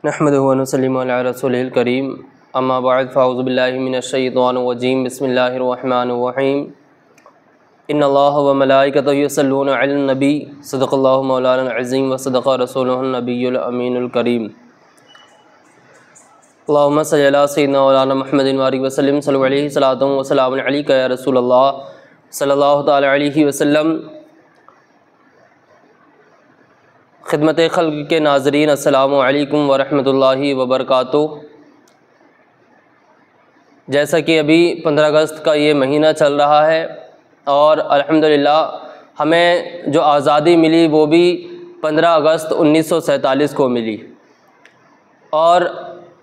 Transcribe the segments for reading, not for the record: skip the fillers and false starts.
नहमदुहु व नसल्लिमु अला रसूलिल करीम अम्मा बअद फ़अऊज़ु बिल्लाहि मिनश शैतानिर रजीम बिस्मिल्लाहिर रहमानिर रहीम इन्नल्लाह व मलाइकतहु युसल्लूना अलन नबी सदक़ल्लाहु मौलाना अज़ीम व सदक़ रसूलुहुन नबियुल अमीनुल करीम अल्लाहुम्मा सल्लि अला सय्यिदिना मौलाना मुहम्मदिन व आलिहि व सल्लिम सल्लल्लाहु अलैहि सलातुन व सलामुन अलैका या रसूलल्लाह सल्लल्लाहु तआला अलैहि वसल्लम। खिदमत खल्क़ के नाज़रीन अस्सलामु अलैकुम व रहमतुल्लाहि व बरकातुहू। जैसा कि अभी 15 अगस्त का ये महीना चल रहा है और अल्हम्दुलिल्लाह हमें जो आज़ादी मिली वो भी 15 अगस्त 1947 को मिली और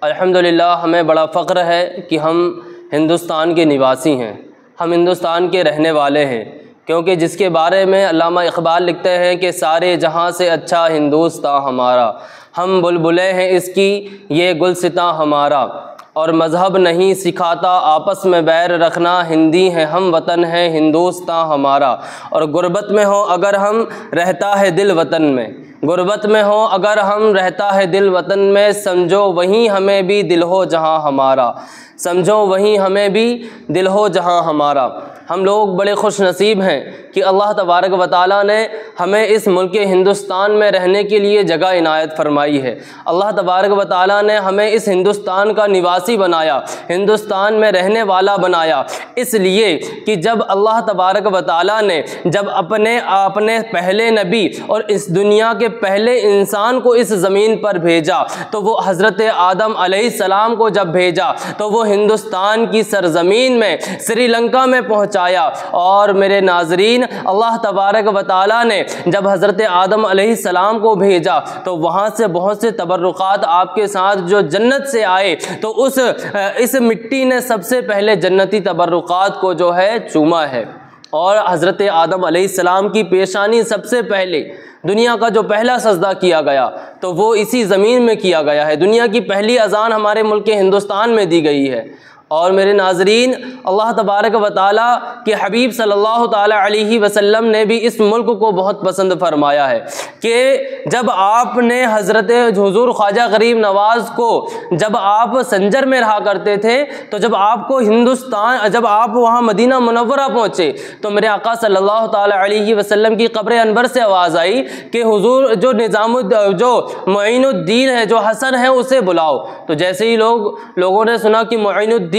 अल्हम्दुलिल्लाह हमें बड़ा फ़ख्र है कि हम हिंदुस्तान के निवासी हैं, हम हिंदुस्तान के रहने वाले हैं, क्योंकि जिसके बारे में अल्लामा इक़बाल लिखते हैं कि सारे जहां से अच्छा हिंदुस्तान हमारा, हम बुलबुलें हैं इसकी ये गुलसितां हमारा, और मज़हब नहीं सिखाता आपस में बैर रखना, हिंदी हैं हम वतन है हिंदुस्तान हमारा। और गुर्बत में हो अगर हम रहता है दिल वतन में, गुर्बत में हो अगर हम रहता है दिल वतन में, समझो वहीं हमें भी दिल हो जहां हमारा, समझो वहीं हमें भी दिल हो जहां हमारा। हम लोग बड़े खुश नसीब हैं कि अल्लाह तबारक व तआला ने हमें इस मुल्क हिंदुस्तान में रहने के लिए जगह इनायत फरमाई है। अल्लाह तबारक व तआला ने हमें इस हिंदुस्तान का निवासी बनाया, हिंदुस्तान में रहने वाला बनाया, इसलिए कि जब अल्लाह तबारक व तआला ने जब अपने पहले नबी और इस दुनिया के पहले इंसान को इस ज़मीन पर भेजा तो वो हज़रत आदम अलैहिस्सलाम को जब भेजा तो वो हिंदुस्तान की सरज़मीन में श्रीलंका में पहुँचाया। और मेरे नाज़रीन, अल्लाह तबारक व तआला ने जब हज़रत आदम अलैहिस्सलाम को भेजा तो वहाँ से बहुत से तबर्रुकात आपके साथ जो जन्नत से आए, तो इस मिट्टी ने सबसे पहले जन्नती तबर्रुकात को जो है चूमा है। और हज़रत आदम अलैहिस्सलाम की पेशानी सबसे पहले दुनिया का जो पहला सजदा किया गया तो वो इसी ज़मीन में किया गया है। दुनिया की पहली अज़ान हमारे मुल्क हिंदुस्तान में दी गई है। और मेरे नाज़रीन, अल्लाह तबारक व तआला के हबीब सल्लल्लाहु ताला अलैहि वसल्लम ने भी इस मुल्क को बहुत पसंद फरमाया है कि जब आपने हज़रत हुज़ूर ख्वाजा गरीब नवाज़ को जब आप संजर में रहा करते थे तो जब आपको हिंदुस्तान जब आप वहाँ मदीना मुनव्वरा पहुँचे तो मेरे आका सल्लल्लाहु ताला अलैहि वसल्लम की कब्र अनवर से आवाज़ आई कि हुज़ूर जो मुईनुद्दीन है, जो हसन है, उसे बुलाओ। तो जैसे ही लोगों ने सुना कि मुईनुद्दीन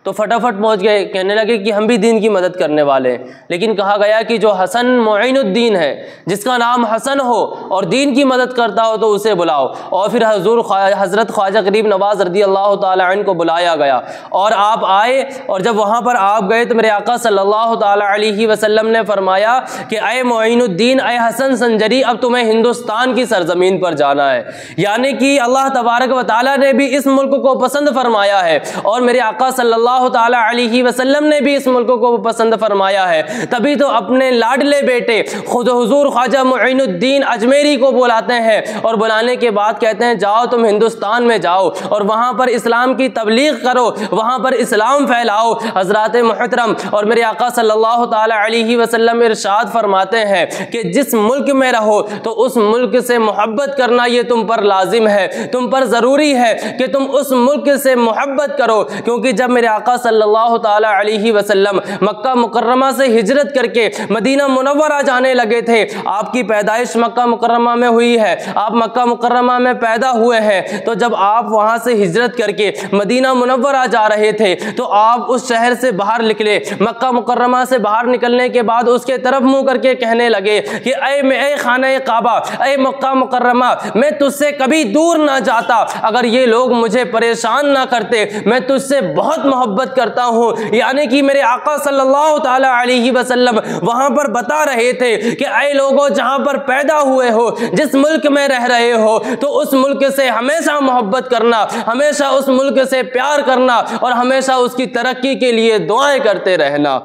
तो फटाफट पहुंच गए, कहने लगे कि हम भी दीन की मदद करने वाले हैं। लेकिन कहा गया कि जो हसन मुईनुद्दीन है, जिसका नाम हसन हो और दीन की मदद करता हो तो उसे बुलाओ। और फिर हज़रत ख्वाजा गरीब नवाज़ रज़ी अल्लाह ताला अन्हु को बुलाया गया और आप आए। और जब वहाँ पर आप गए तो मेरे आका सल्लल्लाहु ताला अलैहि वसल्लम ने फरमाया कि अय मुईनुद्दीन, अय हसन संजरी, अब तुम्हें हिंदुस्तान की सरजमीन पर जाना है। यानी कि अल्लाह तबारक व तआला ने भी इस मुल्क को पसंद फरमाया है और मेरे आका सल्लल्लाहु ताला अलैहि वसल्लम ने भी इस मुल्क को पसंद फरमाया है। तभी तो अपने लाडले बेटे खुद हुजूर ख्वाजा मुईनुद्दीन अजमेरी को बुलाते हैं और बुलाने के बाद कहते हैं जाओ तुम हिंदुस्तान में जाओ और वहाँ पर इस्लाम की तबलीग करो, वहाँ पर इस्लाम फैलाओ। हज़रात मुहतरम, और मेरे आका सल्लल्लाहु ताला अलैहि वसल्लम इरशाद फरमाते हैं कि जिस मुल्क में रहो तो उस मुल्क से मोहब्बत करना ये तुम पर लाजिम है, तुम पर ज़रूरी है कि तुम उस मुल्क से मोहब्बत करो। क्योंकि जब मेरे आका सल्लल्लाहु ताला अलैहि वसल्लम मक्का मुकर्रमा से हिजरत करके मदीना मुनव्वरा जाने लगे थे, आपकी पैदाइश मक्का मुकर्रमा में हुई है, आप मक्का मुकर्रमा में पैदा हुए हैं, तो जब आप वहां से हिजरत करके मदीना मुनव्वरा जा रहे थे तो आप उस शहर से बाहर निकले। मक्का मुकर्रमा से बाहर निकलने के बाद उसके तरफ मुंह करके कहने लगे कि ऐ खाना काबा, ऐ मक्का मुकर्रमा, मैं तुझसे कभी दूर ना जाता अगर ये लोग मुझे परेशान ना करते, मैं तुझसे बहुत मोहब्बत करता हूँ। यानी कि मेरे आका सल्लल्लाहु ताला अलैहि वसल्लम वहाँ पर बता रहे थे कि ऐ लोगों, जहाँ पर पैदा हुए हो, जिस मुल्क में रह रहे हो, तो उस मुल्क से हमेशा मोहब्बत करना, हमेशा उस मुल्क से प्यार करना और हमेशा उसकी तरक्की के लिए दुआएं करते रहना।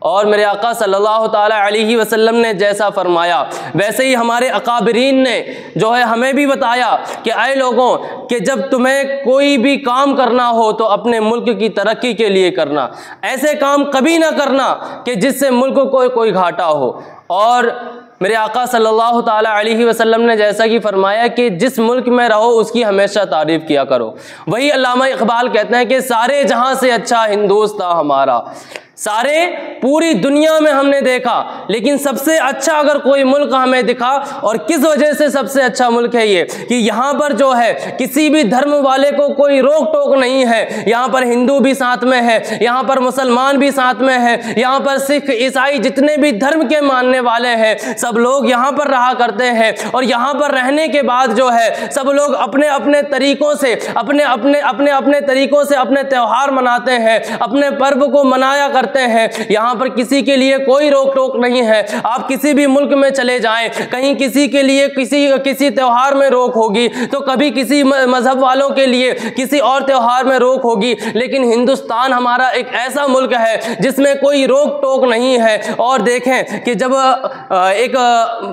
और मेरे आका सल्लल्लाहु ताला अलैहि वसल्लम ने जैसा फरमाया वैसे ही हमारे अकाबरीन ने जो है हमें भी बताया कि ऐ लोगों, कि जब तुम्हें कोई भी काम करना हो तो अपने मुल्क की तरक्की के लिए करना, ऐसे काम कभी ना करना कि जिससे मुल्क को कोई घाटा हो। और मेरे आका सल्लल्लाहु ताला अलैहि वसल्लम ने जैसा कि फरमाया कि जिस मुल्क में रहो उसकी हमेशा तारीफ़ किया करो। वही अल्लामा इकबाल कहते हैं कि सारे जहां से अच्छा हिंदुस्तान हमारा। सारे पूरी दुनिया में हमने देखा, लेकिन सबसे अच्छा अगर कोई मुल्क हमें दिखा, और किस वजह से सबसे अच्छा मुल्क है ये, कि यहाँ पर जो है किसी भी धर्म वाले को कोई रोक टोक नहीं है। यहाँ पर हिंदू भी साथ में है, यहाँ पर मुसलमान भी साथ में है, यहाँ पर सिख ईसाई जितने भी धर्म के मानने वाले हैं सब लोग यहाँ पर रहा करते हैं। और यहाँ पर रहने के बाद जो है सब लोग अपने अपने तरीक़ों से अपने तरीक़ों से अपने त्यौहार मनाते हैं, अपने पर्व को मनाया करते हैं। यहाँ पर किसी के लिए कोई रोक टोक नहीं है। आप किसी भी मुल्क में चले जाएं, कहीं किसी के लिए किसी त्यौहार में रोक होगी, तो कभी किसी मजहब वालों के लिए किसी और त्यौहार में रोक होगी, लेकिन हिंदुस्तान हमारा एक ऐसा मुल्क है जिसमें कोई रोक टोक नहीं है। और देखें कि जब एक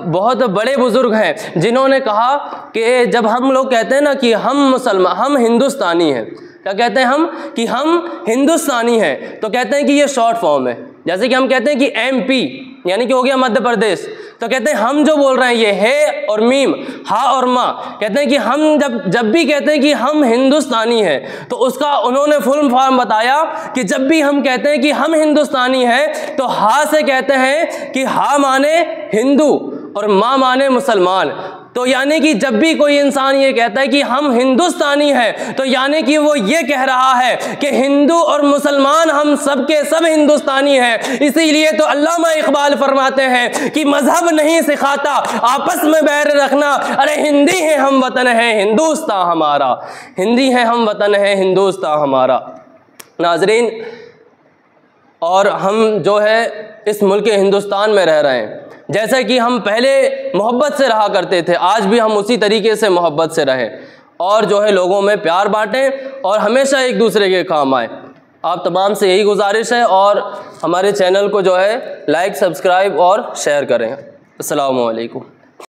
बहुत बड़े बुजुर्ग हैं जिन्होंने कहा कि जब हम लोग कहते हैं ना कि हम हिंदुस्तानी हैं, क्या कहते हैं हम, कि हम हिंदुस्तानी हैं, तो कहते हैं कि ये शॉर्ट फॉर्म है। जैसे कि हम कहते हैं कि MP यानी कि हो गया मध्य प्रदेश, तो कहते हैं हम जो बोल रहे हैं ये है और मीम, हा और माँ, कहते हैं कि हम जब भी कहते हैं कि हम हिंदुस्तानी हैं, तो उसका उन्होंने फुल फॉर्म बताया कि जब भी हम कहते हैं कि हम हिंदुस्तानी हैं तो हा से कहते हैं कि हा माने हिंदू और माँ माने मुसलमान। तो यानी कि जब भी कोई इंसान ये कहता है कि हम हिंदुस्तानी हैं, तो यानी कि वो ये कह रहा है कि हिंदू और मुसलमान हम सब के सब हिंदुस्तानी हैं। इसीलिए तो अल्लामा इकबाल फरमाते हैं कि मजहब नहीं सिखाता आपस में बैर रखना, अरे हिंदी है हम वतन है हिंदुस्तान हमारा, हिंदी है हम वतन है हिंदुस्तान हमारा। नाजरीन, और हम जो है इस मुल्क हिंदुस्तान में रह रहे हैं, जैसा कि हम पहले मोहब्बत से रहा करते थे, आज भी हम उसी तरीके से मोहब्बत से रहें और जो है लोगों में प्यार बांटें और हमेशा एक दूसरे के काम आए। आप तमाम से यही गुजारिश है, और हमारे चैनल को जो है लाइक, सब्सक्राइब और शेयर करें। अस्सलामु अलैकुम।